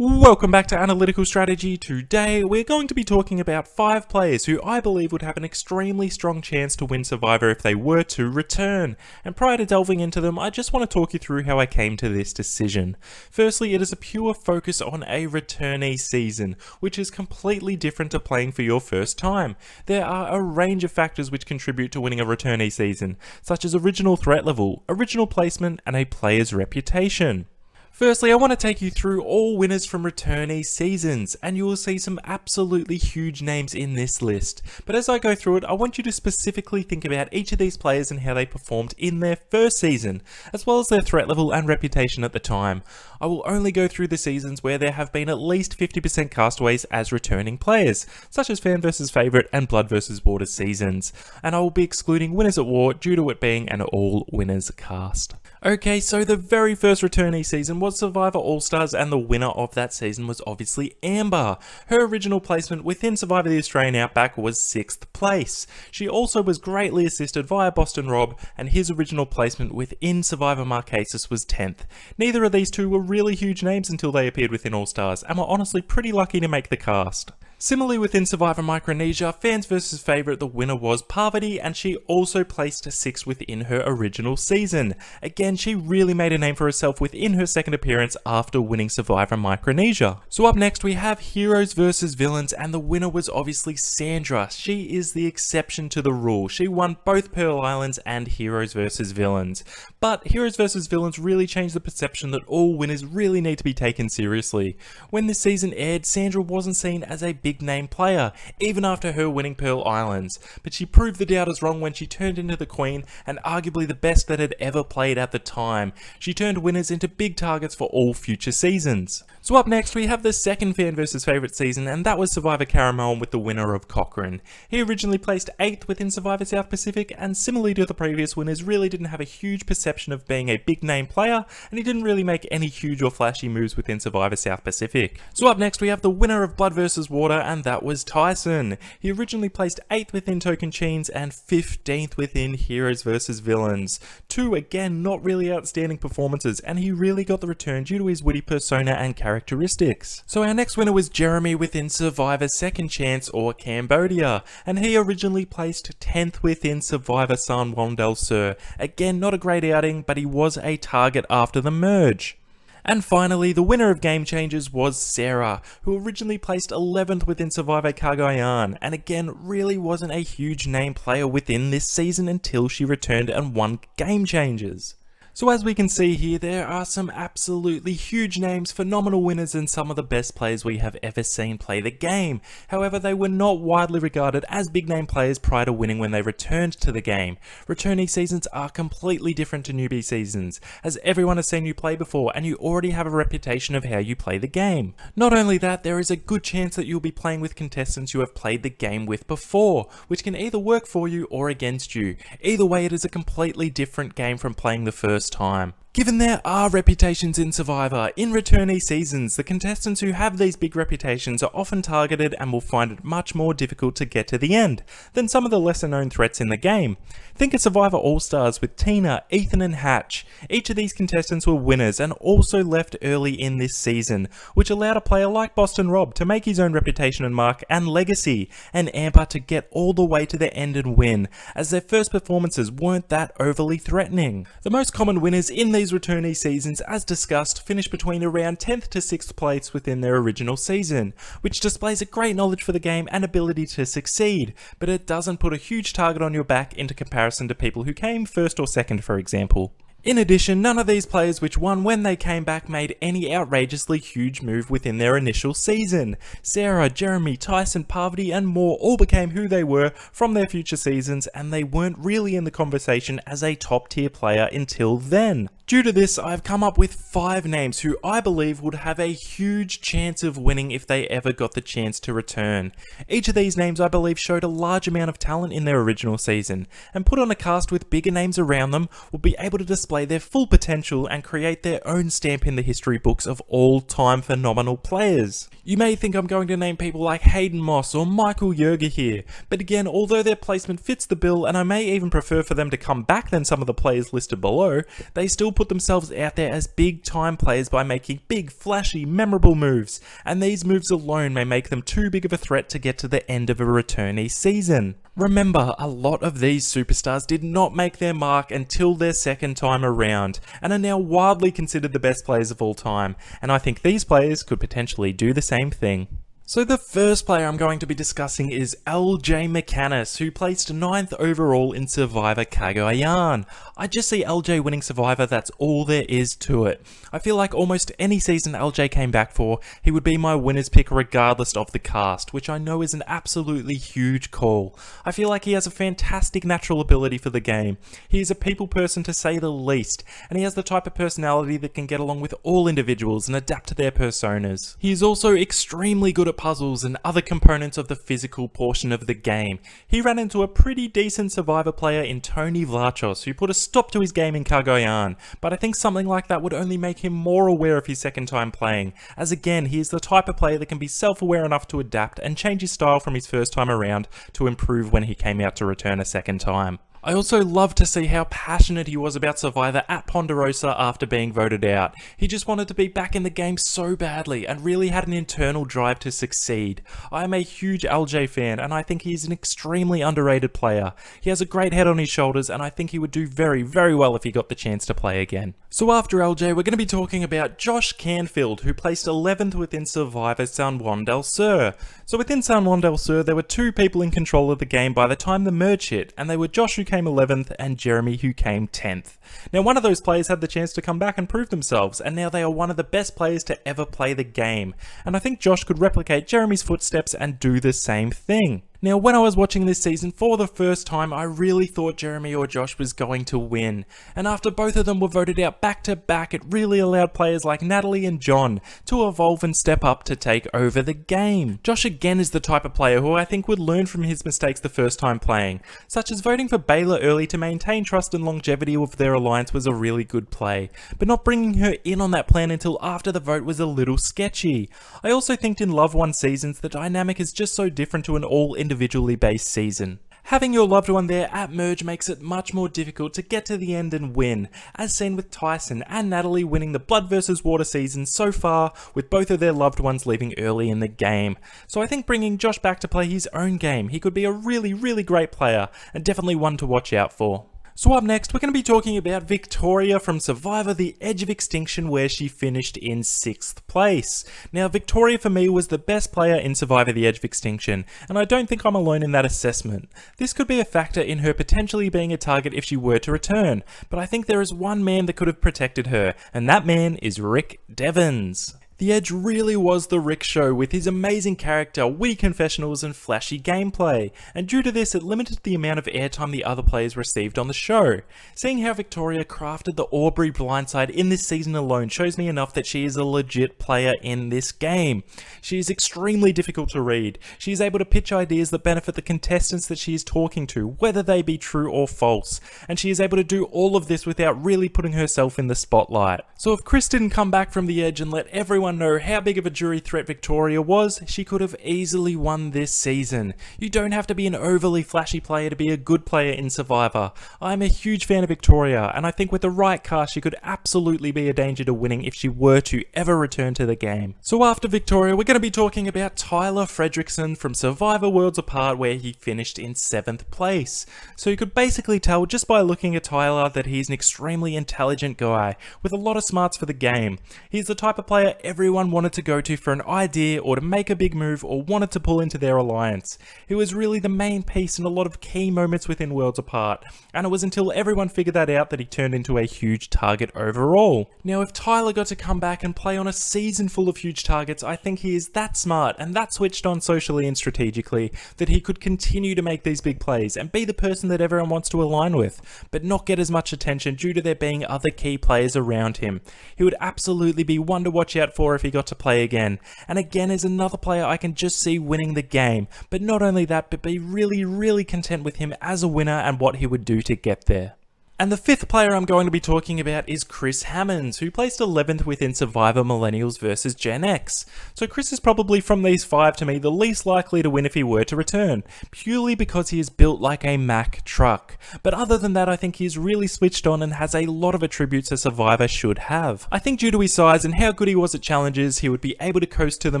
Welcome back to Analytical Strategy. Today we're going to be talking about 5 players who I believe would have an extremely strong chance to win Survivor if they were to return. And prior to delving into them, I just want to talk you through how I came to this decision. Firstly, it is a pure focus on a returnee season, which is completely different to playing for your first time. There are a range of factors which contribute to winning a returnee season, such as original threat level, original placement, and a player's reputation. Firstly, I want to take you through all winners from returnee seasons, and you will see some absolutely huge names in this list. But as I go through it, I want you to specifically think about each of these players and how they performed in their first season, as well as their threat level and reputation at the time. I will only go through the seasons where there have been at least 50% castaways as returning players, such as Fan vs Favourite and Blood vs Water seasons, and I will be excluding Winners at War due to it being an all-winners cast. Okay, so the very first returnee season was Survivor All-Stars, and the winner of that season was obviously Amber. Her original placement within Survivor the Australian Outback was 6th place. She also was greatly assisted via Boston Rob, and his original placement within Survivor McKanas was 10th. Neither of these two were really huge names until they appeared within All-Stars, and were honestly pretty lucky to make the cast. Similarly within Survivor Micronesia, Fans vs Favourite, the winner was Parvati, and she also placed 6th within her original season. Again, she really made a name for herself within her second appearance after winning Survivor Micronesia. So up next we have Heroes vs Villains, and the winner was obviously Sandra. She is the exception to the rule. She won both Pearl Islands and Heroes vs Villains. But Heroes vs Villains really changed the perception that all winners really need to be taken seriously. When this season aired, Sandra wasn't seen as a big name player, even after her winning Pearl Islands, but she proved the doubters wrong when she turned into the Queen, and arguably the best that had ever played at the time. She turned winners into big targets for all future seasons. So up next we have the second Fan vs Favourite season, and that was Survivor Caramel with the winner of Cochran. He originally placed 8th within Survivor South Pacific, and similarly to the previous winners, really didn't have a huge perception of being a big name player, and he didn't really make any huge or flashy moves within Survivor South Pacific. So up next we have the winner of Blood vs Water, and that was Tyson. He originally placed 8th within Token Cheens and 15th within Heroes vs Villains. Two, again, not really outstanding performances, and he really got the return due to his witty persona and characteristics. So our next winner was Jeremy within Survivor Second Chance or Cambodia, and he originally placed 10th within Survivor San Juan del Sur. Again, not a great outing, but he was a target after the merge. And finally, the winner of Game Changers was Sarah, who originally placed 11th within Survivor Cagayan, and again really wasn't a huge name player within this season until she returned and won Game Changers. So as we can see here, there are some absolutely huge names, phenomenal winners, and some of the best players we have ever seen play the game. However, they were not widely regarded as big name players prior to winning when they returned to the game. Returnee seasons are completely different to newbie seasons, as everyone has seen you play before and you already have a reputation of how you play the game. Not only that, there is a good chance that you'll be playing with contestants you have played the game with before, which can either work for you or against you. Either way, it is a completely different game from playing the first time. Given there are reputations in Survivor, in returnee seasons, the contestants who have these big reputations are often targeted and will find it much more difficult to get to the end than some of the lesser known threats in the game. Think of Survivor All-Stars with Tina, Ethan and Hatch. Each of these contestants were winners and also left early in this season, which allowed a player like Boston Rob to make his own reputation and mark and legacy, and Amber to get all the way to the end and win, as their first performances weren't that overly threatening. The most common winners in these returnee seasons, as discussed, finished between around 10th to 6th place within their original season, which displays a great knowledge for the game and ability to succeed, but it doesn't put a huge target on your back into comparison to people who came 1st or 2nd, for example. In addition, none of these players which won when they came back made any outrageously huge move within their initial season. Sarah, Jeremy, Tyson, Parvati and more all became who they were from their future seasons, and they weren't really in the conversation as a top tier player until then. Due to this, I've come up with 5 names who I believe would have a huge chance of winning if they ever got the chance to return. Each of these names I believe showed a large amount of talent in their original season, and put on a cast with bigger names around them will be able to display their full potential and create their own stamp in the history books of all-time phenomenal players. You may think I'm going to name people like Hayden Moss or Michael Yerger here, but again, although their placement fits the bill and I may even prefer for them to come back than some of the players listed below, they still put themselves out there as big time players by making big, flashy, memorable moves, and these moves alone may make them too big of a threat to get to the end of a returnee season. Remember, a lot of these superstars did not make their mark until their second time around, and are now widely considered the best players of all time, and I think these players could potentially do the same thing. So the first player I'm going to be discussing is LJ McKanas, who placed 9th overall in Survivor Cagayan. I just see LJ winning Survivor, that's all there is to it. I feel like almost any season LJ came back for, he would be my winner's pick regardless of the cast, which I know is an absolutely huge call. I feel like he has a fantastic natural ability for the game. He is a people person to say the least, and he has the type of personality that can get along with all individuals and adapt to their personas. He is also extremely good at puzzles and other components of the physical portion of the game. He ran into a pretty decent Survivor player in Tony Vlachos, who put a stop to his game in Cagayan, but I think something like that would only make him more aware of his second time playing, as again he is the type of player that can be self-aware enough to adapt and change his style from his first time around to improve when he came out to return a second time. I also love to see how passionate he was about Survivor at Ponderosa after being voted out. He just wanted to be back in the game so badly and really had an internal drive to succeed. I am a huge LJ fan and I think he is an extremely underrated player. He has a great head on his shoulders and I think he would do very, very well if he got the chance to play again. So after LJ, we're going to be talking about Josh Canfield, who placed 11th within Survivor San Juan del Sur. So within San Juan del Sur, there were two people in control of the game by the time the merge hit, and they were Josh, who came 11th, and Jeremy, who came 10th. Now one of those players had the chance to come back and prove themselves, and now they are one of the best players to ever play the game. And I think Josh could replicate Jeremy's footsteps and do the same thing. Now when I was watching this season for the first time, I really thought Jeremy or Josh was going to win. And after both of them were voted out back to back, it really allowed players like Natalie and John to evolve and step up to take over the game. Josh again is the type of player who I think would learn from his mistakes the first time playing, such as voting for Baylor early to maintain trust and longevity of their alliance was a really good play, but not bringing her in on that plan until after the vote was a little sketchy. I also think in Loved One seasons the dynamic is just so different to an all individually based season. Having your loved one there at merge makes it much more difficult to get to the end and win, as seen with Tyson and Natalie winning the Blood vs Water season so far, with both of their loved ones leaving early in the game. So I think bringing Josh back to play his own game, he could be a really, really great player, and definitely one to watch out for. So up next, we're going to be talking about Victoria from Survivor The Edge of Extinction, where she finished in 6th place. Now, Victoria for me was the best player in Survivor The Edge of Extinction, and I don't think I'm alone in that assessment. This could be a factor in her potentially being a target if she were to return, but I think there is one man that could have protected her, and that man is Rick Devens. The Edge really was the Rick show with his amazing character, witty confessionals and flashy gameplay, and due to this it limited the amount of airtime the other players received on the show. Seeing how Victoria crafted the Aubrey blindside in this season alone shows me enough that she is a legit player in this game. She is extremely difficult to read. She is able to pitch ideas that benefit the contestants that she is talking to, whether they be true or false, and she is able to do all of this without really putting herself in the spotlight. So if Chris didn't come back from the Edge and let everyone know how big of a jury threat Victoria was, she could have easily won this season. You don't have to be an overly flashy player to be a good player in Survivor. I'm a huge fan of Victoria, and I think with the right cast she could absolutely be a danger to winning if she were to ever return to the game. So after Victoria, we're going to be talking about Tyler Fredrickson from Survivor Worlds Apart, where he finished in 7th place. So you could basically tell just by looking at Tyler that he's an extremely intelligent guy with a lot of smarts for the game. He's the type of player everyone wanted to go to for an idea or to make a big move or wanted to pull into their alliance. He was really the main piece in a lot of key moments within Worlds Apart, and it was until everyone figured that out that he turned into a huge target overall. Now if Tyler got to come back and play on a season full of huge targets, I think he is that smart and that switched on socially and strategically that he could continue to make these big plays and be the person that everyone wants to align with, but not get as much attention due to there being other key players around him. He would absolutely be one to watch out for if he got to play again, and again is another player I can just see winning the game, but not only that, but be really, really content with him as a winner and what he would do to get there. And the fifth player I'm going to be talking about is Chris Hammonds, who placed 11th within Survivor Millennials vs Gen X. So Chris is probably from these five to me the least likely to win if he were to return, purely because he is built like a Mack truck. But other than that, I think he is really switched on and has a lot of attributes a Survivor should have. I think due to his size and how good he was at challenges, he would be able to coast to the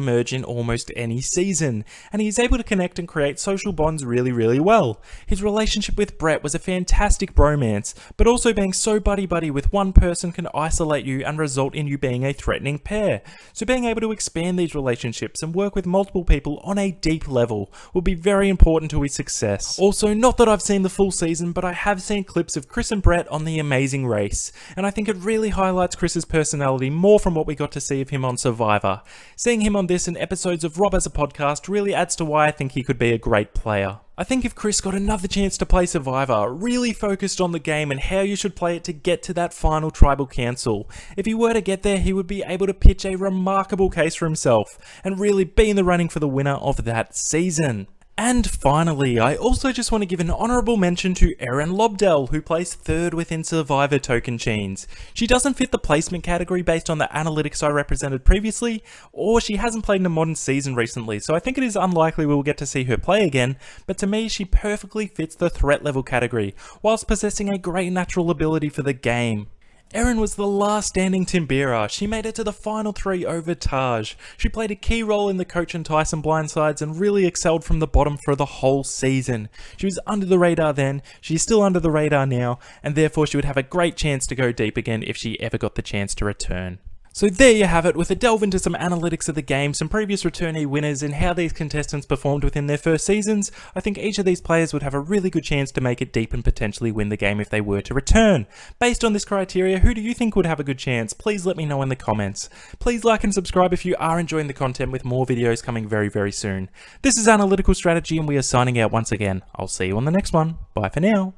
merge in almost any season, and he is able to connect and create social bonds really well. His relationship with Brett was a fantastic bromance, but also being so buddy-buddy with one person can isolate you and result in you being a threatening pair. So being able to expand these relationships and work with multiple people on a deep level will be very important to his success. Also, not that I've seen the full season, but I have seen clips of Chris and Brett on The Amazing Race, and I think it really highlights Chris's personality more from what we got to see of him on Survivor. Seeing him on this and episodes of Rob as a podcast really adds to why I think he could be a great player. I think if Chris got another chance to play Survivor, really focused on the game and how you should play it to get to that final tribal council, if he were to get there, he would be able to pitch a remarkable case for himself and really be in the running for the winner of that season. And finally, I also just want to give an honourable mention to Erin Lobdell, who placed 3rd within Survivor Token Chains. She doesn't fit the placement category based on the analytics I represented previously, or she hasn't played in a modern season recently, so I think it is unlikely we will get to see her play again, but to me she perfectly fits the threat level category, whilst possessing a great natural ability for the game. Erin was the last standing Timbira. She made it to the final 3 over Taj. She played a key role in the Cochran Tyson blindsides and really excelled from the bottom for the whole season. She was under the radar then, she's still under the radar now, and therefore she would have a great chance to go deep again if she ever got the chance to return. So there you have it, with a delve into some analytics of the game, some previous returnee winners and how these contestants performed within their first seasons. I think each of these players would have a really good chance to make it deep and potentially win the game if they were to return. Based on this criteria, who do you think would have a good chance? Please let me know in the comments. Please like and subscribe if you are enjoying the content, with more videos coming very soon. This is Analytical Strategy and we are signing out once again. I'll see you on the next one. Bye for now.